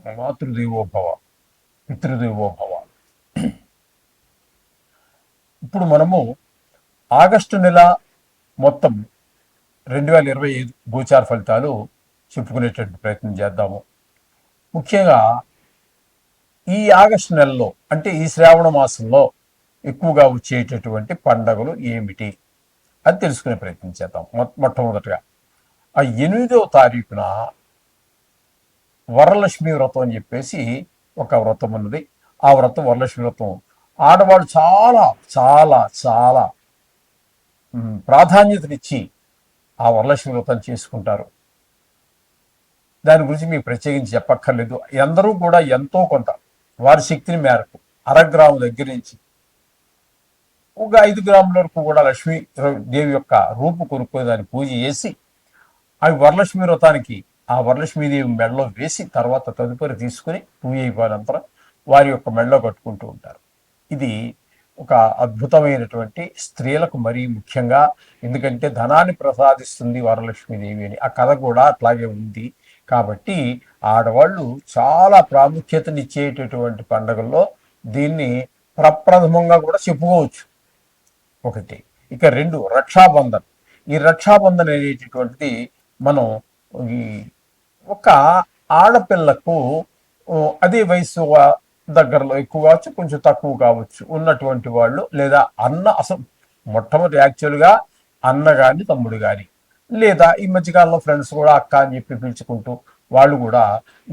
మాతృదేవోభవ, పితృదేవోభవ. ఇప్పుడు మనము ఆగస్టు నెల మొత్తం 2025 గోచార ఫలితాలు చెప్పుకునేటువంటి ప్రయత్నం చేద్దాము. ముఖ్యంగా ఈ ఆగస్టు నెలలో అంటే ఈ శ్రావణ మాసంలో ఎక్కువగా వచ్చేటటువంటి పండగలు ఏమిటి అది తెలుసుకునే ప్రయత్నం చేద్దాం. మొట్టమొదటిగా ఆ 8వ తారీఖున వరలక్ష్మి వ్రతం అని చెప్పేసి ఒక వ్రతం ఉన్నది. ఆ వ్రతం వరలక్ష్మి వ్రతం ఆడవాళ్ళు చాలా చాలా చాలా ప్రాధాన్యతనిచ్చి ఆ వరలక్ష్మి వ్రతం చేసుకుంటారు. దాని గురించి మీకు ప్రత్యేకించి చెప్పక్కర్లేదు. అందరూ కూడా ఎంతో కొంత వారి శక్తిని మేరకు అరగ్రాము దగ్గర నుంచి ఒక 5 గ్రాముల వరకు కూడా లక్ష్మీ దేవి యొక్క రూపు కొనుక్కొని దాన్ని పూజ చేసి అవి వరలక్ష్మి వ్రతానికి ఆ వరలక్ష్మీదేవి మెడలో వేసి తర్వాత తదుపరి తీసుకుని పూజ అయిపోయినంతరం వారి యొక్క మెడలో కట్టుకుంటూ ఉంటారు. ఇది ఒక అద్భుతమైనటువంటి స్త్రీలకు మరీ ముఖ్యంగా, ఎందుకంటే ధనాన్ని ప్రసాదిస్తుంది వరలక్ష్మీదేవి అని ఆ కథ కూడా అట్లాగే ఉంది. కాబట్టి ఆడవాళ్ళు చాలా ప్రాముఖ్యతనిచ్చేటటువంటి పండుగల్లో దీన్ని ప్రప్రథమంగా కూడా చెప్పుకోవచ్చు. ఒకటి. ఇక 2 రక్షాబంధన్. ఈ రక్షాబంధన్ అనేటటువంటిది మనం ఈ ఒక ఆడపిల్లకు అదే వయసు దగ్గరలో ఎక్కువ కావచ్చు, కొంచెం తక్కువ కావచ్చు ఉన్నటువంటి వాళ్ళు, లేదా అసలు మొట్టమొదటి యాక్చువల్గా అన్న కానీ తమ్ముడు కానీ, లేదా ఈ మధ్యకాలంలో ఫ్రెండ్స్ కూడా అక్క అని చెప్పి పిలుచుకుంటూ వాళ్ళు కూడా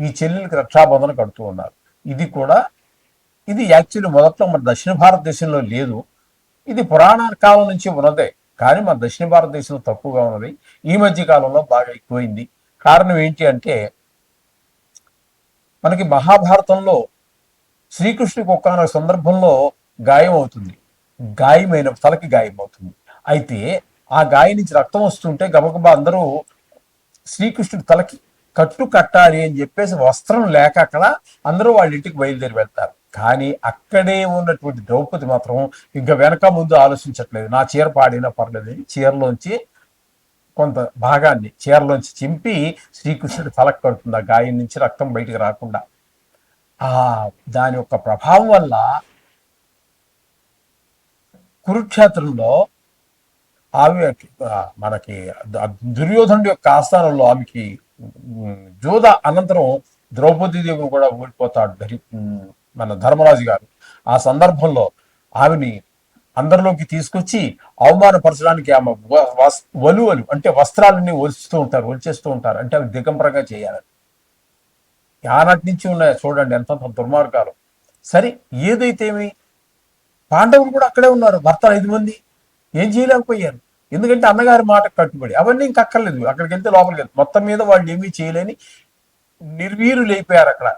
ఈ చెల్లెలకి రక్షాబంధన కడుతూ ఉన్నారు. ఇది యాక్చువల్లీ మొదట్లో మన దక్షిణ భారతదేశంలో లేదు. ఇది పురాణ కాలం నుంచి ఉన్నదే, కానీ మన దక్షిణ భారతదేశంలో తక్కువగా ఉన్నది. ఈ మధ్య కాలంలో బాగా ఎక్కువైంది. కారణం ఏంటి అంటే మనకి మహాభారతంలో శ్రీకృష్ణుడికి ఒక్కనొక సందర్భంలో గాయం అవుతుంది. తలకి గాయం అవుతుంది. అయితే ఆ గాయం నుంచి రక్తం వస్తుంటే గబగబా అందరూ శ్రీకృష్ణుడి తలకి కట్టు కట్టాలి అని చెప్పేసి వస్త్రం లేక అక్కడ అందరూ వాళ్ళ ఇంటికి బయలుదేరి వెళ్తారు. కానీ అక్కడే ఉన్నటువంటి ద్రౌపది మాత్రం ఇంకా వెనక ముందు ఆలోచించట్లేదు. నా చీర పాడినా పర్లేదు, చీరలోంచి కొంత భాగాన్ని చీరలోంచి చింపి శ్రీకృష్ణుడి తలకు కడుతుంది, ఆ గాయం నుంచి రక్తం బయటికి రాకుండా. ఆ దాని యొక్క ప్రభావం వల్ల కురుక్షేత్రంలో ఆమె మనకి దుర్యోధనుడి యొక్క ఆస్థానంలో ఆమెకి జోధ అనంతరం ద్రౌపదీదేవిని కూడా ఓడిపోతాడు మన ధర్మరాజు గారు. ఆ సందర్భంలో ఆమెని అందరిలోకి తీసుకొచ్చి అవమానపరచడానికి ఆమె వలువలు అంటే వస్త్రాలన్నీ ఒలిచేస్తూ ఉంటారు. అంటే అవి దిగంబరంగా చేయాలని. ఆనాటి నుంచి ఉన్నాయి చూడండి ఎంత దుర్మార్గాలు. సరే, ఏదైతేమి పాండవులు కూడా అక్కడే ఉన్నారు. భర్తలు 5 మంది ఏం చేయలేకపోయారు. ఎందుకంటే అన్నగారి మాట కట్టుబడి. అవన్నీ ఇంక అక్కర్లేదు, అక్కడికి వెళ్తే లోపలికి వెళ్తే మొత్తం మీద వాళ్ళు ఏమీ చేయలేని నిర్వీరులైపోయారు అక్కడ.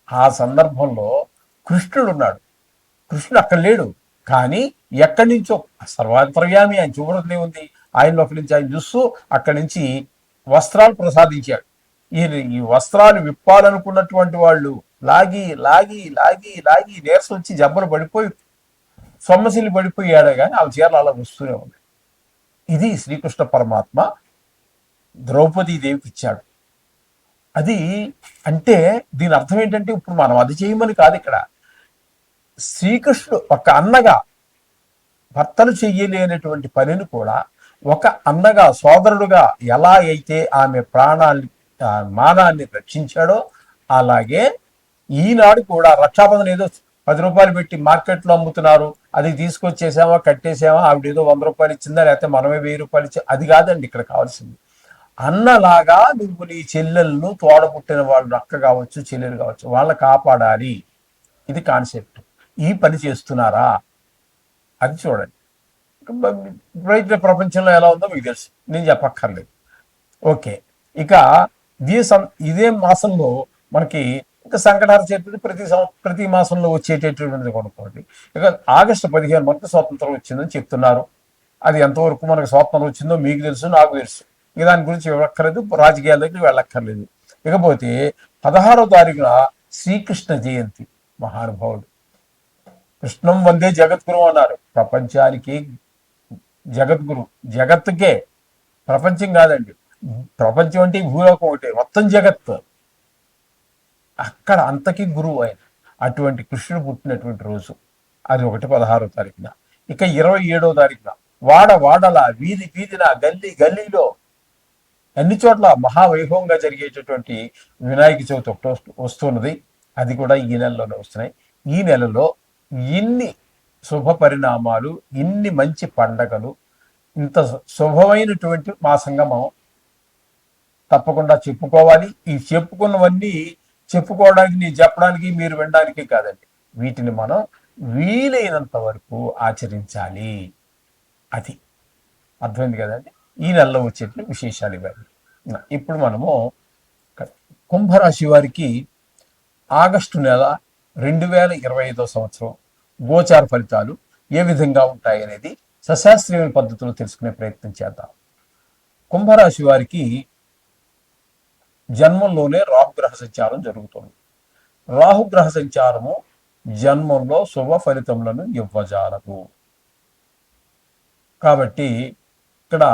ఆ సందర్భంలో కృష్ణుడు ఉన్నాడు. కృష్ణుడు అక్కడ లేడు, కానీ ఎక్కడి నుంచో సర్వాంతర్యామి ఆయన చూడదే ఉంది. ఆయనలోకి నుంచి ఆయన చూస్తూ అక్కడి నుంచి వస్త్రాలు ప్రసాదించాడు. ఈ వస్త్రాలు విప్పాలనుకున్నటువంటి వాళ్ళు లాగి లాగి లాగి లాగి నీరసం వచ్చి జబ్బలు పడిపోయి సొమ్మసిల్లి పడిపోయాడే కానీ ఆ చీరలు అలా వస్తూనే ఉంది. ఇది శ్రీకృష్ణ పరమాత్మ ద్రౌపదీదేవికి ఇచ్చాడు. అది అంటే దీని అర్థం ఏంటంటే ఇప్పుడు మనం అది చేయమని కాదు. ఇక్కడ శ్రీకృష్ణుడు ఒక అన్నగా భర్తలు చెయ్యలేనటువంటి పనిని కూడా ఒక అన్నగా సోదరుడుగా ఎలా అయితే ఆమె మానాన్ని రక్షించాడో అలాగే ఈనాడు కూడా రక్షాబంధన ఏదో 10 రూపాయలు పెట్టి మార్కెట్లో అమ్ముతున్నారు, అది తీసుకొచ్చేసామా కట్టేసామా, ఆవిడ ఏదో 100 రూపాయలు ఇచ్చిందా లేకపోతే మనమే 1000 రూపాయలు ఇచ్చా, అది కాదండి ఇక్కడ కావాల్సింది. అన్నలాగా నువ్వు నీ చెల్లెలను తోడబుట్టిన వాళ్ళు అక్క కావచ్చు చెల్లెలు కావచ్చు వాళ్ళని కాపాడాలి. ఇది కాన్సెప్ట్. ఈ పని చేస్తున్నారా అది చూడండి. బయట ప్రపంచంలో ఎలా ఉందో మీకు తెలుసు, నేను చెప్పక్కర్లేదు. ఓకే. ఇక ఇదే మాసంలో మనకి ఇంకా సంకటహార చతుర్థి ప్రతి మాసంలో వచ్చేటటువంటిది కొనుక్కోండి. ఇక ఆగస్టు 15 మనకు స్వాతంత్రం వచ్చిందని చెప్తున్నారు. అది ఎంతవరకు మనకు స్వాతంత్రం వచ్చిందో మీకు తెలుసు, నాకు తెలుసు. ఇక దాని గురించి వెళ్ళక్కర్లేదు, రాజకీయాల దగ్గరికి వెళ్ళక్కర్లేదు. ఇకపోతే 16వ తారీఖున శ్రీకృష్ణ జయంతి. మహానుభావుడు కృష్ణం వందే జగద్గురు అన్నారు. ప్రపంచానికి జగద్గురు, జగత్తుకే, ప్రపంచం కాదండి. ప్రపంచం అంటే భూలోకం ఒకటే, మొత్తం జగత్. అక్కడ అంతకీ గురువు ఆయన. అటువంటి కృష్ణుడు పుట్టినటువంటి రోజు అది 16వ తారీఖున. ఇక 27వ తారీఖున వాడల, వీధి వీధిన, గల్లీ గల్లీలో అన్ని చోట్ల మహావైభవంగా జరిగేటటువంటి వినాయక చవితి ఒకటో వస్తున్నది. అది కూడా ఈ నెలలోనే వస్తున్నాయి. ఈ నెలలో ఇన్ని శుభ పరిణామాలు, ఇన్ని మంచి పండగలు, ఇంత శుభమైనటువంటి మాసంగా మనం తప్పకుండా చెప్పుకోవాలి. ఈ చెప్పుకున్నవన్నీ చెప్పుకోవడానికి, చెప్పడానికి, మీరు వినడానికి కాదండి. వీటిని మనం వీలైనంత వరకు ఆచరించాలి. అది అర్థమైంది కదండి. ఈ నెలలో వచ్చేటువంటి విశేషాలు ఇవన్నీ. ఇప్పుడు మనము కుంభరాశి వారికి ఆగస్టు నెల 2025 సంవత్సరం గోచార ఫలితాలు ఏ విధంగా ఉంటాయి అనేది సశాస్త్రీయ పద్ధతిలో తెలుసుకునే ప్రయత్నం చేద్దాం. కుంభరాశి వారికి జన్మంలోనే రాహుగ్రహ సంచారం జరుగుతుంది. రాహుగ్రహ సంచారము జన్మంలో శుభ ఫలితములను ఇవ్వజాలదు. కాబట్టి ఇక్కడ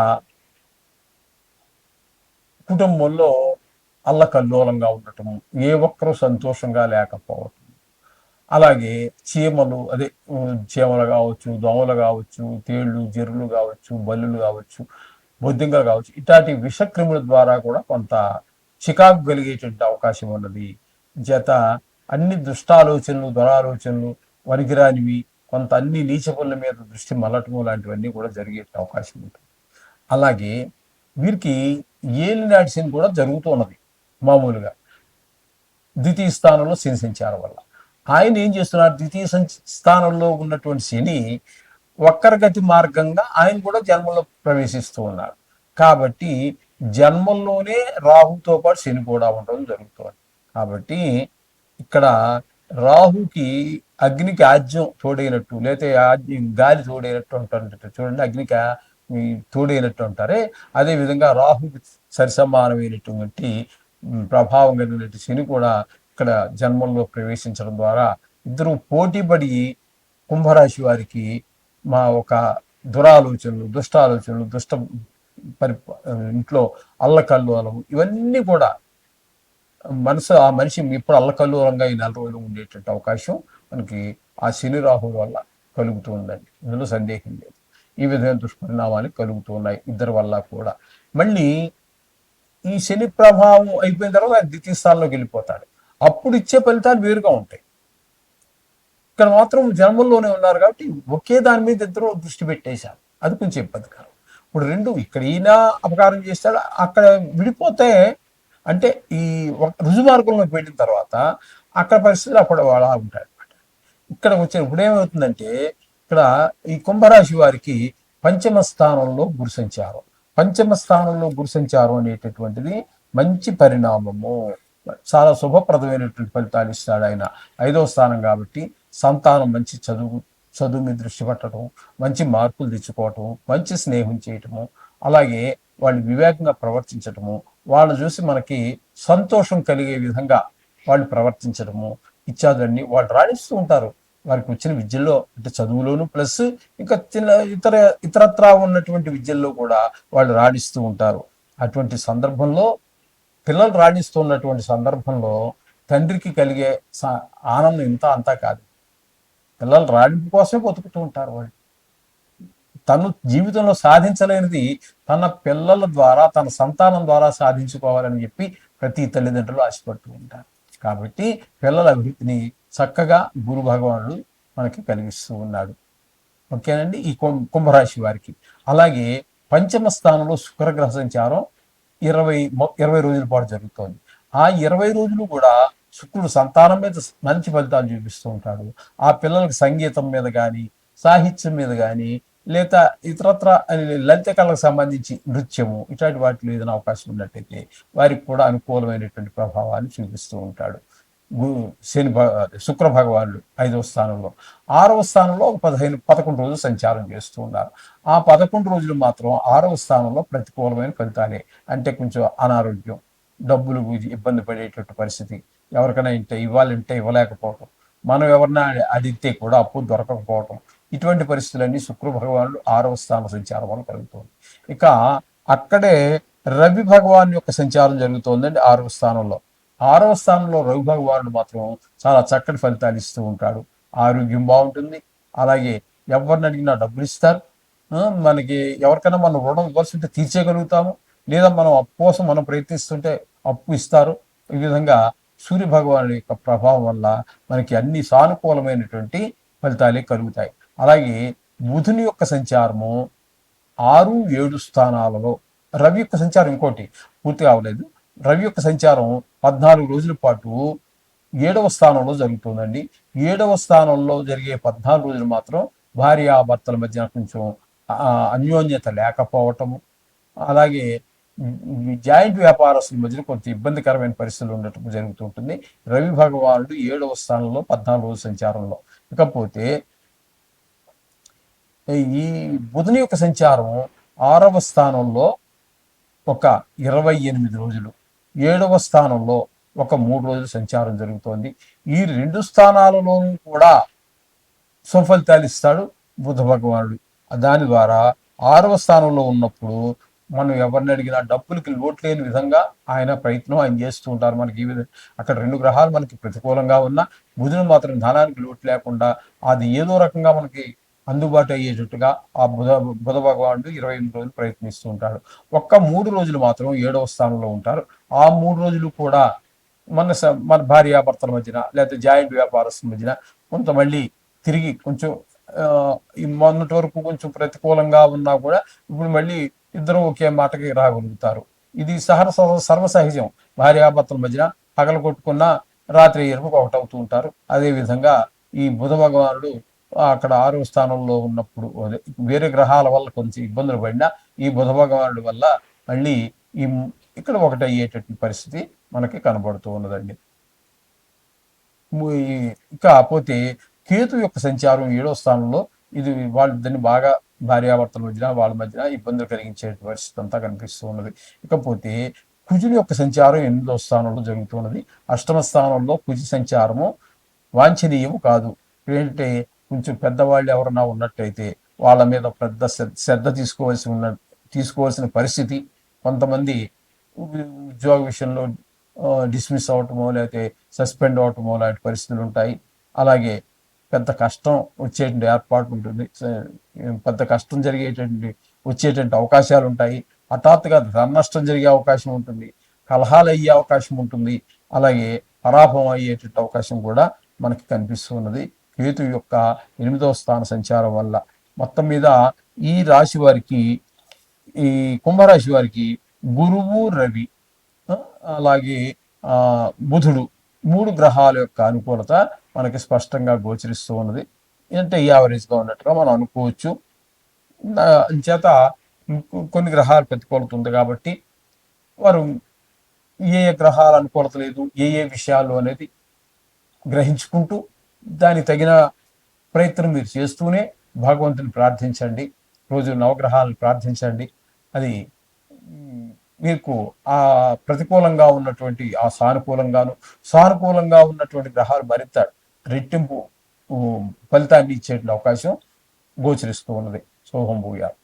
కుటుంబంలో అల్లకల్లోలంగా ఉండటము, ఏ ఒక్కరూ సంతోషంగా లేకపోవటం, అలాగే చీమలు కావచ్చు, దోమలు కావచ్చు, తేళ్లు జెర్రులు కావచ్చు, బల్లులు కావచ్చు, బొద్దింకలు కావచ్చు, ఇట్లాంటి విషక్రిముల ద్వారా కూడా కొంత చికాకు కలిగేటువంటి అవకాశం ఉన్నది. చేత అన్ని దుష్టాలోచనలు, దురాలోచనలు, వనికిరానివి, కొంత అన్ని నీచ పనుల మీద దృష్టి మళ్ళటము లాంటివన్నీ కూడా జరిగే అవకాశం ఉంటుంది. అలాగే వీరికి ఏలినాటి శని కూడా జరుగుతూ ఉన్నది. మామూలుగా ద్వితీయ స్థానంలో శని సంచారం వల్ల ఆయన ఏం చేస్తున్నారు, ద్వితీయ స్థానంలో ఉన్నటువంటి శని వక్రగతి మార్గంగా ఆయన కూడా జన్మలో ప్రవేశిస్తూ ఉన్నారు. కాబట్టి జన్మల్లోనే రాహుతో పాటు శని కూడా ఉండడం జరుగుతుంది. కాబట్టి ఇక్కడ రాహుకి అగ్నికి ఆజ్యం తోడైనట్టు, లేకపోతే గాలి తోడైనట్టు అంటారు చూడండి, అగ్నికి తోడైనట్టు అంటారే, అదేవిధంగా రాహుకి సరిసమానమైనటువంటి ప్రభావం కలిగినట్టు శని కూడా ఇక్కడ జన్మంలో ప్రవేశించడం ద్వారా ఇద్దరు పోటీపడి కుంభరాశి వారికి మా ఒక దురాలోచనలు, దుష్టాలోచనలు, ఇంట్లో అల్లకల్లోలం, ఇవన్నీ కూడా ఆ మనిషి ఇప్పుడు అల్లకల్లోలంగా ఈ 4 రోజులు ఉండేటువంటి అవకాశం మనకి ఆ శని రాహుల వల్ల కలుగుతూ ఉందండి. ఇందులో సందేహం లేదు. ఈ విధమైన దుష్పరిణామాలు కలుగుతూ ఉన్నాయి ఇద్దరి వల్ల కూడా. మళ్ళీ ఈ శని ప్రభావం అయిపోయిన తర్వాత ద్వితీయ స్థానంలోకి వెళ్ళిపోతాడు. అప్పుడు ఇచ్చే ఫలితాలు వేరుగా ఉంటాయి. ఇక్కడ మాత్రం జన్మల్లోనే ఉన్నారు కాబట్టి ఒకే దాని మీద ఇద్దరు దృష్టి పెట్టేశారు. అది కొంచెం ఇబ్బందికరం. ఇప్పుడు రెండు, ఇక్కడ ఈయన అపకారం చేస్తాడు, అక్కడ విడిపోతే అంటే ఈ రుజుమార్గంలోకి వెళ్ళిన తర్వాత అక్కడ పరిస్థితులు అప్పుడు అలా ఉంటాయి అనమాట. ఇక్కడ వచ్చే ఇప్పుడు ఏమవుతుందంటే, ఇక్కడ ఈ కుంభరాశి వారికి పంచమ స్థానంలో గురు సంచారం. పంచమ స్థానంలో గురు సంచారం అనేటటువంటిది మంచి పరిణామము, చాలా శుభప్రదమైనటువంటి ఫలితాలు ఇస్తాడు ఆయన. 5వ స్థానం కాబట్టి సంతానం మంచి చదువు మీద దృష్టి పెట్టడం, మంచి మార్కులు తెచ్చుకోవటం, మంచి స్నేహం చేయటము, అలాగే వాళ్ళు వివేకంగా ప్రవర్తించటము, వాళ్ళు చూసి మనకి సంతోషం కలిగే విధంగా వాళ్ళు ప్రవర్తించడము ఇత్యాదులన్నీ వాళ్ళు రాణిస్తూ ఉంటారు. వారికి వచ్చిన విద్యల్లో అంటే చదువులోను ప్లస్ ఇంకా ఇతరత్రా ఉన్నటువంటి విద్యల్లో కూడా వాళ్ళు రాణిస్తూ ఉంటారు. అటువంటి సందర్భంలో పిల్లలు రాణిస్తున్నటువంటి సందర్భంలో తండ్రికి కలిగే ఆనందం ఇంత అంతా కాదు. పిల్లలు రాణింపు కోసమే బతుకుతూ ఉంటారు. వాళ్ళు తను జీవితంలో సాధించలేనిది తన పిల్లల ద్వారా, తన సంతానం ద్వారా సాధించుకోవాలని చెప్పి ప్రతి తల్లిదండ్రులు ఆశపడుతూ ఉంటారు. కాబట్టి పిల్లల అభివృద్ధిని చక్కగా గురు భగవానుడు మనకి కలిగిస్తూ ఉన్నాడు. ఓకేనండి. ఈ కుంభరాశి వారికి అలాగే పంచమ స్థానంలో శుక్రగ్రహ సంచారం 20 రోజుల పాటు జరుగుతోంది. ఆ 20 రోజులు కూడా శుక్రుడు సంతానం మీద మంచి ఫలితాలు చూపిస్తూ ఉంటాడు. ఆ పిల్లలకు సంగీతం మీద కానీ, సాహిత్యం మీద కానీ, లేదా ఇతరత్ర లలిత కళలకు సంబంధించి నృత్యము ఇట్లాంటి వాటిలో ఏదైనా అవకాశం ఉన్నట్టయితే వారికి కూడా అనుకూలమైనటువంటి ప్రభావాన్ని చూపిస్తూ ఉంటాడు శుక్ర భగవానుడు 5వ స్థానంలో. 6వ స్థానంలో 11 రోజులు సంచారం చేస్తూ ఉన్నారు. ఆ 11 రోజులు మాత్రం 6వ స్థానంలో ప్రతికూలమైన ఫలితాలే. అంటే కొంచెం అనారోగ్యం, డబ్బులు ఇబ్బంది పడేటట్టు పరిస్థితి, ఎవరికైనా ఇవ్వాలంటే ఇవ్వలేకపోవటం, మనం ఎవరినా అడిగితే కూడా అప్పు దొరకకపోవటం, ఇటువంటి పరిస్థితులన్నీ శుక్ర భగవానుడు 6వ స్థాన సంచారం వల్ల కలుగుతుంది. ఇక అక్కడే రవి భగవాన్ యొక్క సంచారం జరుగుతోందండి 6వ స్థానంలో. 6వ స్థానంలో రవి భగవానుడు మాత్రం చాలా చక్కటి ఫలితాలు ఇస్తూ ఉంటాడు. ఆరోగ్యం బాగుంటుంది. అలాగే ఎవరిని అడిగినా డబ్బులు ఇస్తారు. మనకి ఎవరికైనా మనం రుణం ఇవ్వాల్సి ఉంటే తీర్చేయగలుగుతాము. లేదా మనం అప్పు కోసం మనం ప్రయత్నిస్తుంటే అప్పు ఇస్తారు. ఈ విధంగా సూర్య భగవానుడి యొక్క ప్రభావం వల్ల మనకి అన్ని సానుకూలమైనటువంటి ఫలితాలే కలుగుతాయి. అలాగే బుధుని యొక్క సంచారము 6, 7 స్థానాలలో, రవి యొక్క సంచారం ఇంకోటి పూర్తిగా అవ్వలేదు. రవి యొక్క సంచారం 14 రోజుల పాటు 7వ స్థానంలో జరుగుతుందండి. 7వ స్థానంలో జరిగే 14 రోజులు మాత్రం భార్యాభర్తల మధ్య కొంచెం అన్యోన్యత లేకపోవటము, అలాగే జాయింట్ వ్యాపారస్తుల మధ్య కొంత ఇబ్బందికరమైన పరిస్థితులు ఉండటం జరుగుతుంటుంది. రవి భగవానుడు 7వ స్థానంలో 14 రోజుల సంచారంలో. ఇకపోతే ఈ బుధుని యొక్క సంచారం 6వ స్థానంలో ఒక 28 రోజులు, 7వ స్థానంలో ఒక 3 రోజులు సంచారం జరుగుతోంది. ఈ 2 స్థానాలలోనూ కూడా సుఫలితాలు ఇస్తాడు బుధ భగవానుడు. దాని ద్వారా 6వ స్థానంలో ఉన్నప్పుడు మనం ఎవరిని అడిగినా డబ్బులకి లోటు లేని విధంగా ఆయన చేస్తూ ఉంటారు. మనకి ఈ విధంగా అక్కడ 2 గ్రహాలు మనకి ప్రతికూలంగా ఉన్నా బుధుడు మాత్రం ధనానికి లోటు లేకుండా అది ఏదో రకంగా మనకి అందుబాటు అయ్యేటట్టుగా ఆ బుధ భగవానుడు 28 రోజులు ప్రయత్నిస్తూ ఉంటాడు. ఒక్క 3 రోజులు మాత్రం 7వ స్థానంలో ఉంటారు. ఆ 3 రోజులు కూడా మన భార్యాభర్తల మధ్యన లేకపోతే జాయింట్ వ్యాపారస్తుల మధ్యన కొంత మళ్ళీ తిరిగి కొంచెం మొన్నటి వరకు కొంచెం ప్రతికూలంగా ఉన్నా కూడా ఇప్పుడు మళ్ళీ ఇద్దరు ఒకే మాటకి రాగలుగుతారు. ఇది సర్వసహజం. భార్యాభర్తల మధ్యన పగల కొట్టుకున్న రాత్రి ఎరుపుకు ఒకటవుతూ ఉంటారు. అదేవిధంగా ఈ బుధ భగవానుడు అక్కడ 6వ స్థానంలో ఉన్నప్పుడు వేరే గ్రహాల వల్ల కొంచెం ఇబ్బందులు పడినా ఈ బుధ భగవానుడి వల్ల మళ్ళీ ఈ ఇక్కడ ఒకటయ్యేటటువంటి పరిస్థితి మనకి కనబడుతూ ఉన్నదండి. ఇకపోతే కేతు యొక్క సంచారం 7వ స్థానంలో, ఇది వాళ్ళిద్దరిని బాగా భార్యాభర్తల మధ్యన వాళ్ళ మధ్యన ఇబ్బందులు కలిగించే పరిస్థితి అంతా కనిపిస్తూ ఉన్నది. ఇకపోతే కుజుని యొక్క సంచారం 8వ స్థానంలో జరుగుతున్నది. 8వ స్థానంలో కుజు సంచారము వాంఛనీయము కాదు. ఏంటంటే కొంచెం పెద్దవాళ్ళు ఎవరన్నా ఉన్నట్టయితే వాళ్ళ మీద పెద్ద శ్రద్ధ తీసుకోవాల్సిన పరిస్థితి, కొంతమంది ఉద్యోగ విషయంలో డిస్మిస్ అవటమో లేకపోతే సస్పెండ్ అవటమో లాంటి పరిస్థితులు ఉంటాయి. అలాగే పెద్ద కష్టం వచ్చేటువంటి ఏర్పాటు ఉంటుంది. పెద్ద కష్టం వచ్చేటువంటి అవకాశాలు ఉంటాయి. హఠాత్తుగా ధన నష్టం జరిగే అవకాశం ఉంటుంది. కలహాలు అయ్యే అవకాశం ఉంటుంది. అలాగే పరాభవం అయ్యేటువంటి అవకాశం కూడా మనకి కనిపిస్తున్నది కేతు యొక్క 8వ స్థాన సంచారం వల్ల. మొత్తం మీద ఈ రాశి వారికి, ఈ కుంభరాశి వారికి గురువు, రవి, అలాగే బుధుడు 3 గ్రహాల యొక్క అనుకూలత మనకి స్పష్టంగా గోచరిస్తూ ఉన్నది. అంటే యావరేజ్గా ఉన్నట్టుగా మనం అనుకోవచ్చు. చేత కొన్ని గ్రహాలు ప్రతికూలత ఉంది కాబట్టి వారు ఏ గ్రహాల అనుకూలత లేదు, ఏ విషయాలు అనేది గ్రహించుకుంటూ దానికి తగిన ప్రయత్నం మీరు చేస్తూనే భగవంతుని ప్రార్థించండి. రోజు నవగ్రహాలను ప్రార్థించండి. అది మీకు ఆ ప్రతికూలంగా ఉన్నటువంటి ఆ సానుకూలంగా ఉన్నటువంటి గ్రహాలు మరింత రెట్టింపు ఫలితాన్ని ఇచ్చేటువంటి అవకాశం గోచరిస్తూ ఉన్నది. సోహం భూయాత్.